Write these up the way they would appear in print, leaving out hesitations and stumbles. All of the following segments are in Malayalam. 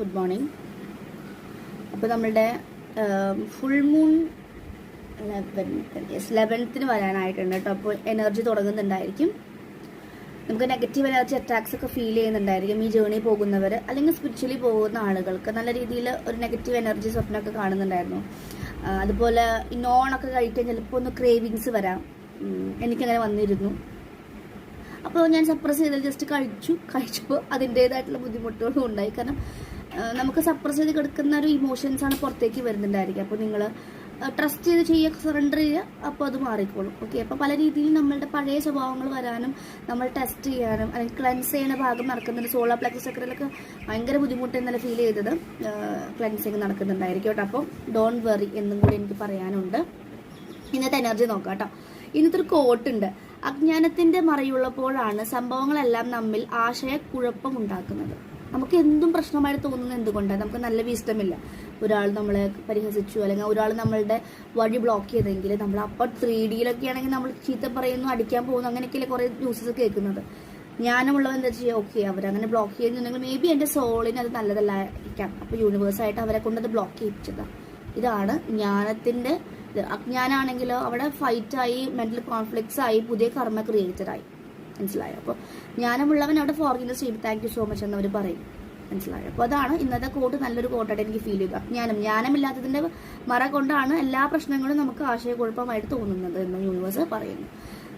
Good morning. അപ്പോൾ നമ്മളുടെ ഫുൾ മൂൺ 11th വരാനായിട്ടുണ്ട് കേട്ടോ. അപ്പോൾ എനർജി തുടങ്ങുന്നുണ്ടായിരിക്കും. നമുക്ക് നെഗറ്റീവ് എനർജി അറ്റാക്സ് ഒക്കെ ഫീൽ ചെയ്യുന്നുണ്ടായിരിക്കും ഈ ജേർണി പോകുന്നവർ, അല്ലെങ്കിൽ സ്പിരിച്വലി പോകുന്ന ആളുകൾക്ക് നല്ല രീതിയിൽ ഒരു നെഗറ്റീവ് എനർജി സ്വപ്നമൊക്കെ കാണുന്നുണ്ടായിരുന്നു. അതുപോലെ ഈ നോണൊക്കെ കഴിക്കാൻ ചിലപ്പോൾ ഒന്ന് ക്രേവിങ്സ് വരാം. എനിക്കങ്ങനെ വന്നിരുന്നു. അപ്പോൾ ഞാൻ സപ്രസ് ചെയ്താൽ ജസ്റ്റ് കഴിച്ചപ്പോൾ അതിൻ്റേതായിട്ടുള്ള ബുദ്ധിമുട്ടുകളും ഉണ്ടായി. കാരണം നമുക്ക് സപ്രസ് ചെയ്ത് കിടക്കുന്ന ഒരു ഇമോഷൻസാണ് പുറത്തേക്ക് വരുന്നുണ്ടായിരിക്കും. അപ്പോൾ നിങ്ങൾ ട്രസ്റ്റ് ചെയ്ത് ചെയ്യുക, സറണ്ടർ ചെയ്യുക, അപ്പോൾ അത് മാറിക്കോളും. ഓക്കെ. അപ്പോൾ പല രീതിയിൽ നമ്മളുടെ പഴയ സ്വഭാവങ്ങൾ വരാനും നമ്മൾ ടെസ്റ്റ് ചെയ്യാനും അല്ലെങ്കിൽ ക്ലെൻസ് ചെയ്യുന്ന ഭാഗം നടക്കുന്നുണ്ട്. സോളാർ പ്ലക്സസ് ചക്രയിലൊക്കെ ഭയങ്കര ബുദ്ധിമുട്ട് എന്നല്ല ഫീൽ ചെയ്തത്. ക്ലെൻസിങ് നടക്കുന്നുണ്ടായിരിക്കും കേട്ടോ. അപ്പോൾ ഡോണ്ട് വെറി എന്നും കൂടി എനിക്ക് പറയാനുണ്ട്. ഇന്നത്തെ എനർജി നോക്കാം കേട്ടോ. ഇന്നത്തെ ഒരു കോട്ടുണ്ട്: അജ്ഞാനത്തിന്റെ മറയുള്ളപ്പോഴാണ് സംഭവങ്ങളെല്ലാം നമ്മിൽ ആശയക്കുഴപ്പം ഉണ്ടാക്കുന്നത്. നമുക്ക് എന്തും പ്രശ്നമായിട്ട് തോന്നുന്നത് എന്തുകൊണ്ടാണ്? നമുക്ക് നല്ല വിസ്ഡമില്ല. ഒരാൾ നമ്മളെ പരിഹസിച്ചു, അല്ലെങ്കിൽ ഒരാൾ നമ്മളുടെ വഴി ബ്ലോക്ക് ചെയ്തെങ്കിൽ നമ്മൾ അപ്പോൾ 3D ആണെങ്കിൽ നമ്മൾ ചീത്ത പറയുന്നു, അടിക്കാൻ പോകുന്നു, അങ്ങനെയൊക്കെയല്ലേ കുറേ ന്യൂസസ് കേൾക്കുന്നത്. ജ്ഞാനമുള്ളവർ എന്താ ചെയ്യുക? ഓക്കെ, അവരങ്ങനെ ബ്ലോക്ക് ചെയ്യുന്നുണ്ടെങ്കിൽ മേ ബി എൻ്റെ സോളിന് അത് നല്ലതല്ലായിരിക്കാം. അപ്പോൾ യൂണിവേഴ്സായിട്ട് അവരെ കൊണ്ട് അത് ബ്ലോക്ക് ചെയ്യിപ്പിച്ചതാണ്. ഇതാണ് ജ്ഞാനത്തിന്റെ ഇത്. അജ്ഞാനാണെങ്കിലോ അവിടെ ഫൈറ്റായി, മെന്റൽ കോൺഫ്ലിക്ട്സ് ആയി, പുതിയ കർമ്മ ക്രിയേറ്റഡായി. മനസ്സിലായോ? അപ്പോൾ ജ്ഞാനമുള്ളവൻ അവിടെ ഫോർഗിവ്നെസ് ചെയ്യും, താങ്ക് യു സോ മച്ച് എന്നവർ പറയും. മനസ്സിലായോ? അപ്പോൾ അതാണ് ഇന്നത്തെ കോട്ട്. നല്ലൊരു കോട്ടായിട്ട് എനിക്ക് ഫീൽ ചെയ്തു. ജ്ഞാനമില്ലാത്തതിന്റെ മറ കൊണ്ടാണ് എല്ലാ പ്രശ്നങ്ങളും നമുക്ക് ആശയക്കുഴപ്പമായിട്ട് തോന്നുന്നത് എന്ന് യൂണിവേഴ്സ് പറയുന്നു.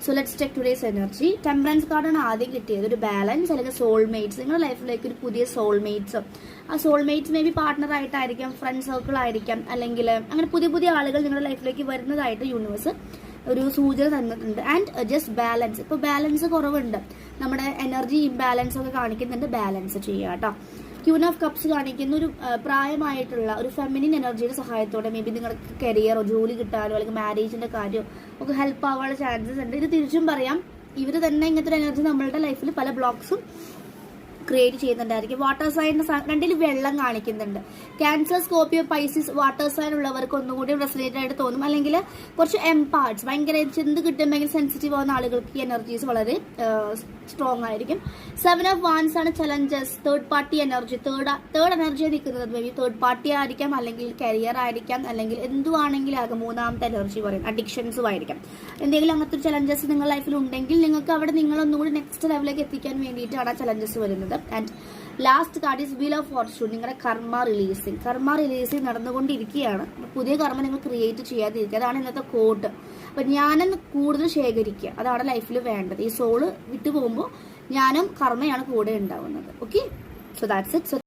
So let's check today's energy. Temperance കാർഡാണ് ആദ്യം കിട്ടിയത്. ഒരു ബാലൻസ് അല്ലെങ്കിൽ സോൾമേറ്റ്സ്. നിങ്ങളുടെ ലൈഫിലേക്ക് ഒരു പുതിയ സോൾമേറ്റ്സ്. ആ സോൾമേറ്റ്സ് മേ ബി പാർട്ട്ണർ ആയിട്ടായിരിക്കാം, ഫ്രണ്ട് സർക്കിൾ ആയിരിക്കാം, അല്ലെങ്കിൽ അങ്ങനെ പുതിയ പുതിയ ആളുകൾ നിങ്ങളുടെ ലൈഫിലേക്ക് വരുന്നതായിട്ട് യൂണിവേഴ്സ് ഒരു സൂചന തന്നിട്ടുണ്ട്. And just balance. ഇപ്പോൾ ബാലൻസ് കുറവുണ്ട്, നമ്മുടെ എനർജി ഇംബാലൻസ് ഒക്കെ കാണിക്കുന്നുണ്ട്. ബാലൻസ് ചെയ്യുക കേട്ടോ. ക്യൂൻ ഓഫ് കപ്സ് കാണിക്കുന്ന ഒരു പ്രായമായിട്ടുള്ള ഒരു ഫെമിനിൻ എനർജിയുടെ സഹായത്തോടെ മേ ബി നിങ്ങൾക്ക് കരിയറോ ജോലി കിട്ടാനോ അല്ലെങ്കിൽ മാരേജിന്റെ കാര്യമോ ഒക്കെ ഹെൽപ്പ് ആവാനുള്ള ചാൻസസ് ഉണ്ട്. ഇത് തിരിച്ചും പറയാം, ഇവർ തന്നെ ഇങ്ങനത്തെ ഒരു എനർജി നമ്മളുടെ ലൈഫിൽ പല ബ്ലോക്സും ക്രിയേറ്റ് ചെയ്യുന്നുണ്ടായിരിക്കും. വാട്ടർ സൈനിന് രണ്ടിൽ വെള്ളം കാണിക്കുന്നുണ്ട്. Cancer, Scorpio, Pisces water sign ഉള്ളവർക്ക് ഒന്നുകൂടി റെസനേറ്റ് ആയിട്ട് തോന്നും. അല്ലെങ്കിൽ കുറച്ച് എംപാർട്സ്, ഭയങ്കര എന്ത് കിട്ടുമ്പോൾ സെൻസിറ്റീവ് ആവുന്ന ആളുകൾക്ക് ഈ എനർജീസ് വളരെ സ്ട്രോങ് ആയിരിക്കും. 7 ഓഫ് വാൻസ് ആണ് challenges. Third party energy. Third energy നിൽക്കുന്നത് മേ ബി തേർഡ് പാർട്ടി ആയിരിക്കാം, അല്ലെങ്കിൽ കരിയർ ആയിരിക്കാം, അല്ലെങ്കിൽ എന്തുവാണെങ്കിലും ആകും. മൂന്നാമത്തെ എനർജി പറയും അഡിക്ഷൻസും ആയിരിക്കാം. എന്തെങ്കിലും അങ്ങനത്തെ ഒരു ചലഞ്ചസ് നിങ്ങളുടെ ലൈഫിൽ ഉണ്ടെങ്കിൽ നിങ്ങൾക്ക് അവിടെ നിങ്ങളൊന്നുകൂടി നെക്സ്റ്റ് ലെവലിലേക്ക് എത്തിക്കാൻ വേണ്ടിയിട്ടാണ് ആ ചലഞ്ചസ് വരുന്നത്. And last card is wheel of Fortune. നിങ്ങളുടെ കർമ്മ റിലീസിങ് നടന്നുകൊണ്ടിരിക്കുകയാണ്. പുതിയ കർമ്മ നിങ്ങൾ ക്രിയേറ്റ് ചെയ്യാതിരിക്കുക. അതാണ് ഇന്നത്തെ കോട്ട്. അപ്പൊ ജ്ഞാനം കൂടുതൽ ശേഖരിക്കുക, അതാണ് ലൈഫിൽ വേണ്ടത്. ഈ സോള് വിട്ടു പോകുമ്പോൾ ജ്ഞാനം കർമ്മയാണ് കൂടെ ഉണ്ടാവുന്നത്. Okay, so that's it.